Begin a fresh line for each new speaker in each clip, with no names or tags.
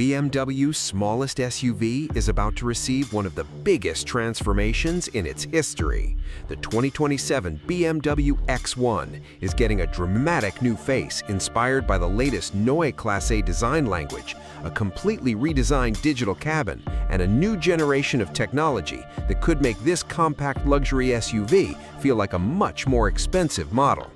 BMW's smallest SUV is about to receive one of the biggest transformations in its history. The 2027 BMW X1 is getting a dramatic new face inspired by the latest Neue Klasse design language, a completely redesigned digital cabin, and a new generation of technology that could make this compact luxury SUV feel like a much more expensive model.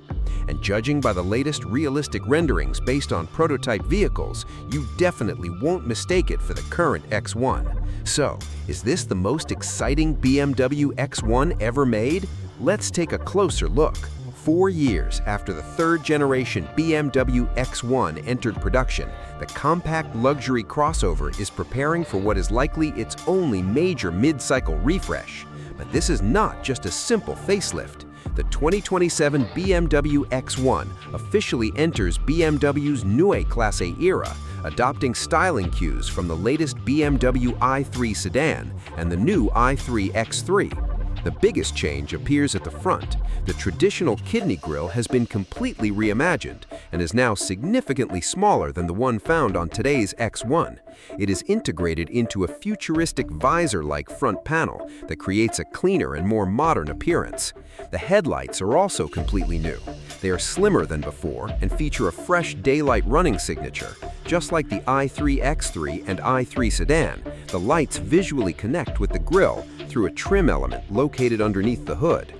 And judging by the latest realistic renderings based on prototype vehicles, you definitely won't mistake it for the current X1. So, is this the most exciting BMW X1 ever made? Let's take a closer look. 4 years after the third-generation BMW X1 entered production, the compact luxury crossover is preparing for what is likely its only major mid-cycle refresh. But this is not just a simple facelift. The 2027 BMW X1 officially enters BMW's Neue Klasse era, adopting styling cues from the latest BMW i3 sedan and the new i3 X3. The biggest change appears at the front. The traditional kidney grille has been completely reimagined and is now significantly smaller than the one found on today's X1. It is integrated into a futuristic visor-like front panel that creates a cleaner and more modern appearance. The headlights are also completely new. They are slimmer than before and feature a fresh daylight running signature. Just like the i3 X3 and i3 sedan, the lights visually connect with the grille through a trim element located underneath the hood.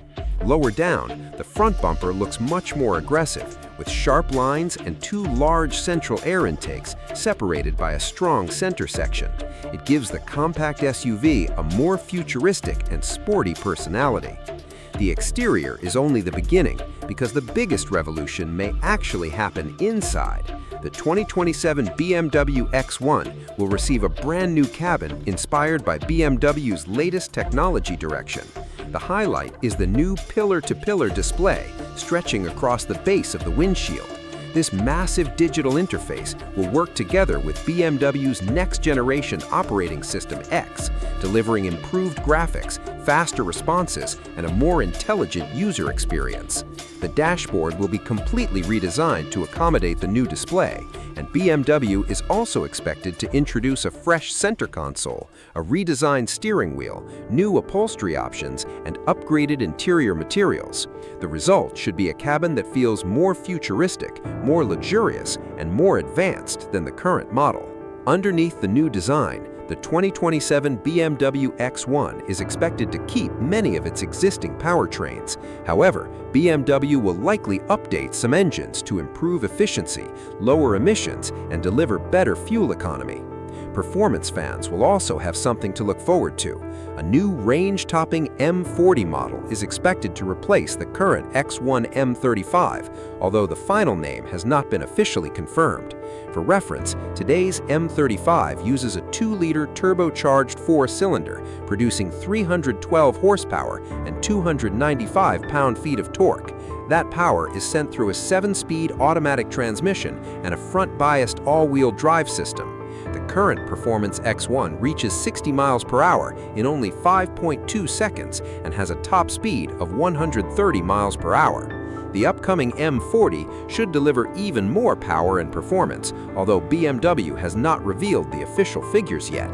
Lower down, the front bumper looks much more aggressive, with sharp lines and two large central air intakes separated by a strong center section. It gives the compact SUV a more futuristic and sporty personality. The exterior is only the beginning, because the biggest revolution may actually happen inside. The 2027 BMW X1 will receive a brand new cabin inspired by BMW's latest technology direction. The highlight is the new pillar-to-pillar display stretching across the base of the windshield. This massive digital interface will work together with BMW's next-generation operating system X, delivering improved graphics, faster responses, and a more intelligent user experience. The dashboard will be completely redesigned to accommodate the new display, and BMW is also expected to introduce a fresh center console, a redesigned steering wheel, new upholstery options, and upgraded interior materials. The result should be a cabin that feels more futuristic, more luxurious, and more advanced than the current model. Underneath the new design, the 2027 BMW X1 is expected to keep many of its existing powertrains. However, BMW will likely update some engines to improve efficiency, lower emissions, and deliver better fuel economy. Performance fans will also have something to look forward to. A new range-topping M40 model is expected to replace the current X1 M35, although the final name has not been officially confirmed. For reference, today's M35 uses a 2-liter turbocharged 4-cylinder, producing 312 horsepower and 295 pound-feet of torque. That power is sent through a 7-speed automatic transmission and a front-biased all-wheel drive system. The current Performance X1 reaches 60 miles per hour in only 5.2 seconds and has a top speed of 130 miles per hour. The upcoming M40 should deliver even more power and performance, although BMW has not revealed the official figures yet.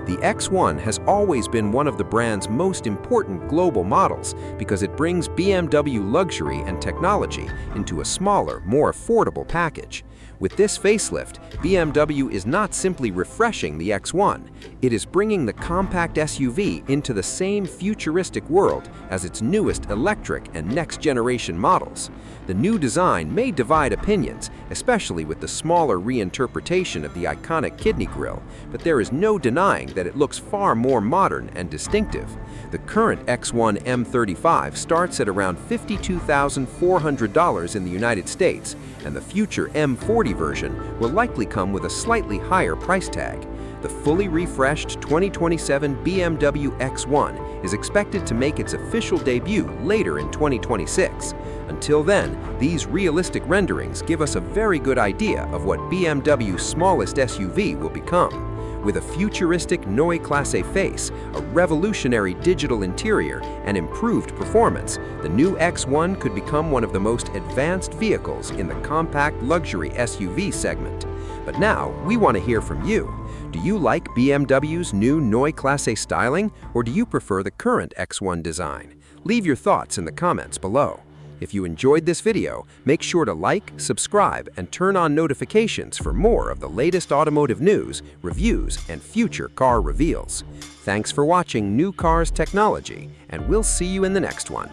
The X1 has always been one of the brand's most important global models because it brings BMW luxury and technology into a smaller, more affordable package. With this facelift, BMW is not simply refreshing the X1, it is bringing the compact SUV into the same futuristic world as its newest electric and next-generation models. The new design may divide opinions, especially with the smaller reinterpretation of the iconic kidney grille, but there is no denying that it looks far more modern and distinctive. The current X1 M35 starts at around $52,400 in the United States, and the future M40 version will likely come with a slightly higher price tag. The fully refreshed 2027 BMW X1 is expected to make its official debut later in 2026. Until then, these realistic renderings give us a very good idea of what BMW's smallest SUV will become. With a futuristic Neue Klasse face, a revolutionary digital interior, and improved performance, the new X1 could become one of the most advanced vehicles in the compact luxury SUV segment. But now, we want to hear from you. Do you like BMW's new Neue Klasse styling, or do you prefer the current X1 design? Leave your thoughts in the comments below. If you enjoyed this video, make sure to like, subscribe, and turn on notifications for more of the latest automotive news, reviews, and future car reveals. Thanks for watching New Cars Technology, and we'll see you in the next one.